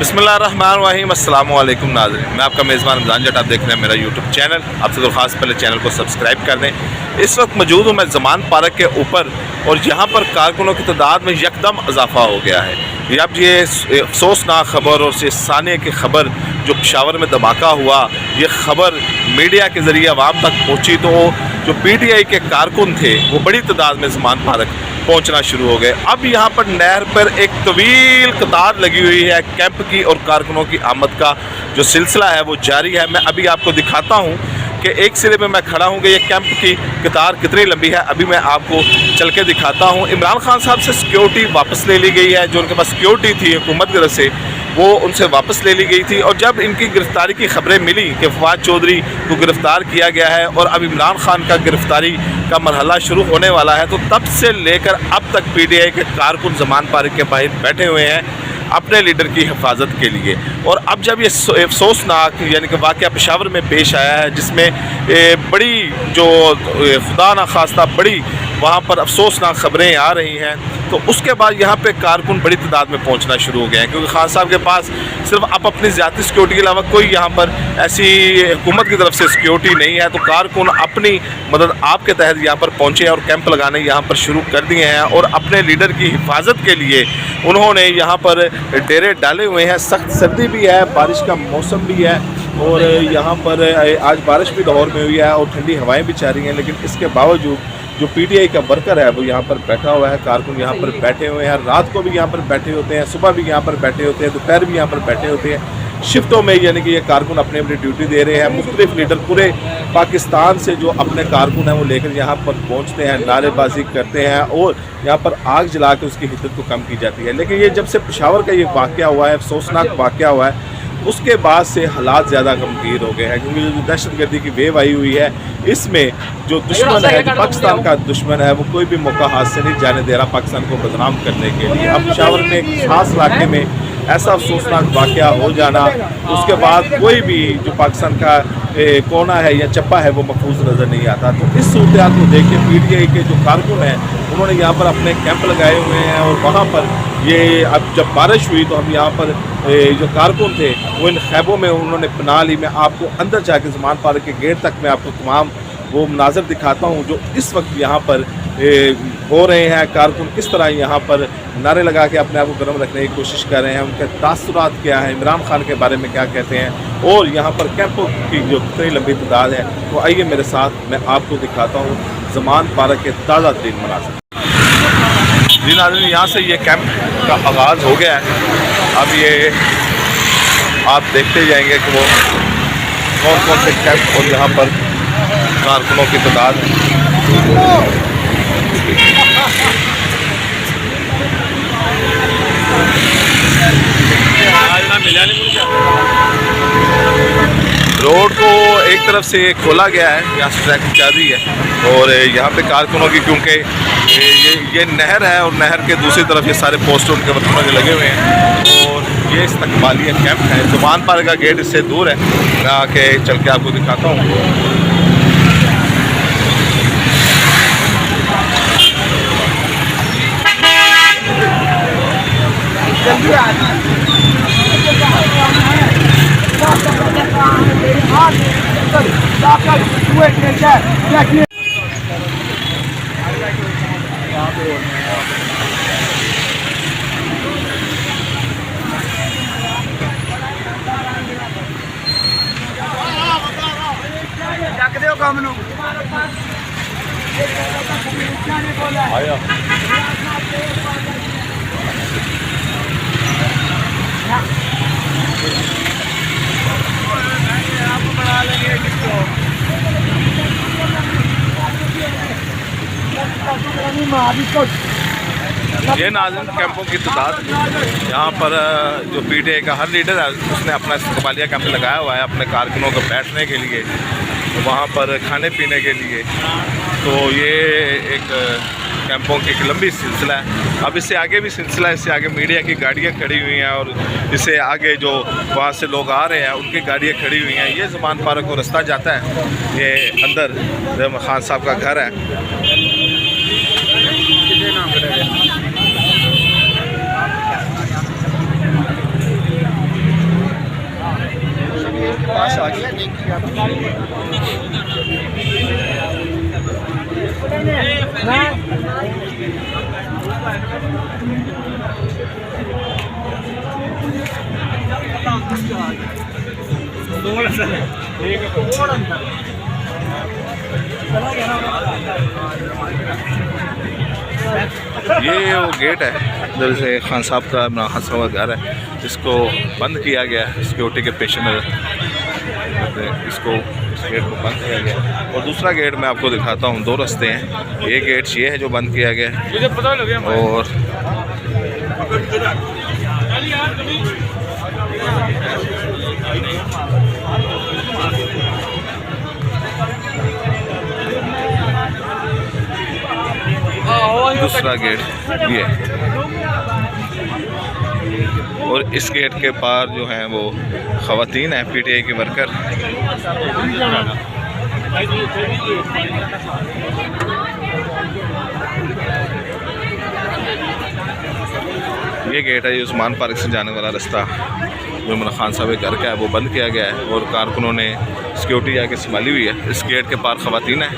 बिस्मिल्लाहिर्रहमानिर्रहीम अस्सलामु अलैकुम नाज़रीन, मैं आपका मेज़बान रमज़ान जट। आप देख रहे हैं मेरा यूट्यूब चैनल। आपसे दरख्वास्त पहले चैनल को सब्सक्राइब कर दें। इस वक्त मौजूद हूँ मैं ज़मान पार्क के ऊपर और यहाँ पर कारकुनों की तादाद में यकदम इजाफा हो गया है। अब ये अफसोसनाक ख़बर और सानिया की ख़बर जो पेशावर में धमाका हुआ, ये ख़बर मीडिया के ज़रिए आवाम तक पहुँची तो जो PTI के कारकुन थे वो बड़ी तादाद में ज़मान पार्क पहुंचना शुरू हो गए। अब यहाँ पर नहर पर एक तवील कतार लगी हुई है कैंप की और कारकुनों की आमद का जो सिलसिला है वो जारी है। मैं अभी आपको दिखाता हूँ कि एक सिरे में मैं खड़ा हूँ कि ये कैंप की कतार कितनी लंबी है। अभी मैं आपको चल के दिखाता हूँ। इमरान खान साहब से सिक्योरिटी वापस ले ली गई है। जो उनके पास सिक्योरिटी थी हुकूमत की तरफ से वो उनसे वापस ले ली गई थी। और जब इनकी गिरफ्तारी की खबरें मिली कि फवाद चौधरी को गिरफ़्तार किया गया है और अब इमरान खान का गिरफ़्तारी का मरहला शुरू होने वाला है, तो तब से लेकर अब तक PTI के कारकुन ज़मान पार्क के बाहर बैठे हुए हैं अपने लीडर की हिफाजत के लिए। और अब जब ये अफसोसनाक यानी कि वाक़या पेशावर में पेश आया है जिसमें बड़ी जो खुदा न खास्ता बड़ी वहाँ पर अफसोसनाक ख़बरें आ रही हैं, तो उसके बाद यहाँ पे कारकुन बड़ी तादाद में पहुँचना शुरू हो गए हैं। क्योंकि खान साहब के पास सिर्फ अब अपनी ज़ाती सिक्योरिटी के अलावा कोई यहाँ पर ऐसी हुकूमत की तरफ से सिक्योरिटी नहीं है। तो कारकुन अपनी मदद आपके तहत यहाँ पर पहुँचे और कैंप लगाने यहाँ पर शुरू कर दिए हैं और अपने लीडर की हिफाजत के लिए उन्होंने यहाँ पर डेरे डाले हुए हैं। सख्त सर्दी भी है, बारिश का मौसम भी है और यहाँ पर आज बारिश भी लाहौर में हुई है और ठंडी हवाएँ भी चल रही हैं। लेकिन इसके बावजूद जो PTI का वर्कर है वो यहाँ पर बैठा हुआ है। कारकुन यहाँ पर बैठे हुए हैं, रात को भी यहाँ पर बैठे होते हैं, सुबह भी यहाँ पर बैठे होते हैं, दोपहर भी यहाँ पर बैठे होते हैं शिफ्टों में। यानी कि ये कारकुन अपनी अपनी ड्यूटी दे रहे हैं। मुख्तलिफ लीडर पूरे पाकिस्तान से जो अपने कारकुन हैं वो लेकर यहाँ पर पहुँचते हैं, नारेबाजी करते हैं और यहाँ पर आग जला के उसकी हिद्दत को कम की जाती है। लेकिन ये जब से पेशावर का ये वाक़या हुआ है, अफसोसनाक वाक़या हुआ है, उसके बाद से हालात ज़्यादा गंभीर हो गए हैं। क्योंकि जो दहशतगर्दी की वेव आई हुई है, इसमें जो दुश्मन है, जो पाकिस्तान का दुश्मन है, वो कोई भी मौका हाथ से नहीं जाने दे रहा पाकिस्तान को बदनाम करने के लिए। अब पेशावर में एक खास इलाके में ऐसा अफसोसनाक वाक़या हो जाना, उसके बाद कोई भी जो पाकिस्तान का कोना है या चप्पा है वो महफूज नज़र नहीं आता। तो इस सूरत को देख के PTI के जो कारकुन हैं उन्होंने यहाँ पर अपने कैंप लगाए हुए हैं और वहाँ पर ये अब जब बारिश हुई तो हम यहाँ पर जो कारकुन थे वो इन खैबों में उन्होंने पनाह ली। मैं आपको अंदर जाके ज़मान पार्क के गेट तक मैं आपको तमाम वो मनाज़र दिखाता हूँ जो इस वक्त यहाँ पर हो रहे हैं। कारकुन किस तरह यहाँ पर नारे लगा के अपने आप को गर्म रखने की कोशिश कर रहे हैं, उनके तासुरात क्या है, इमरान खान के बारे में क्या कहते हैं और यहाँ पर कैंपों की जो कितनी लंबी तादाद है। तो आइए मेरे साथ मैं आपको दिखाता हूँ ज़मान पार्क के ताज़ा तरीन मनाज़र। जी नाज़रीन, यहाँ से ये कैंप का आगाज़ हो गया है। अब ये आप देखते जाएंगे कि वो कौन कौन से कैंप और यहाँ पर कारकुनों की तादाद है। रोड को एक तरफ से खोला गया है, यहाँ से ट्रैफिक जारी है और यहाँ पे कारकुनों की क्योंकि ये नहर है और नहर के दूसरी तरफ ये सारे पोस्टर उनके बर्तनों के लगे हुए हैं और ये इस्तकबालिया कैंप है। ज़मान पार्क का गेट इससे दूर है, मैं आके चल के आपको दिखाता हूँ। आया ये नाज़रीन कैंपों की तादाद यहाँ पर जो PTI का हर लीडर है उसने अपना इस्तकबालिया कैंप लगाया हुआ है अपने कारकुनों को बैठने के लिए, वहाँ पर खाने पीने के लिए। तो ये एक कैंपों की एक लंबी सिलसिला है। अब इससे आगे भी सिलसिला है, इससे आगे मीडिया की गाड़ियाँ खड़ी हुई हैं और इससे आगे जो वहाँ से लोग आ रहे हैं उनकी गाड़ियाँ खड़ी हुई हैं। ये ज़मान पार्क को रास्ता जाता है, ये अंदर खान साहब का घर है। ये वो गेट है इधर से खान साहब का हंसा हुआ घर है, इसको बंद किया गया है सिक्योरिटी के पेश नज़र। इसको इस गेट को बंद किया गया और दूसरा गेट मैं आपको दिखाता हूँ। दो रास्ते हैं, ये गेट ये है जो बंद किया गया है और दूसरा गेट ये है। और इस गेट के पार जो हैं वो ख़वातीन हैं PTI के वर्कर। ये गेट है, ये उस्मान पार्क से जाने वाला रास्ता जो इमरान खान साहब के घर का है वो बंद किया गया है और कारकुनों ने सिक्योरिटी जाके संभाली हुई है। इस गेट के पार ख़वातीन है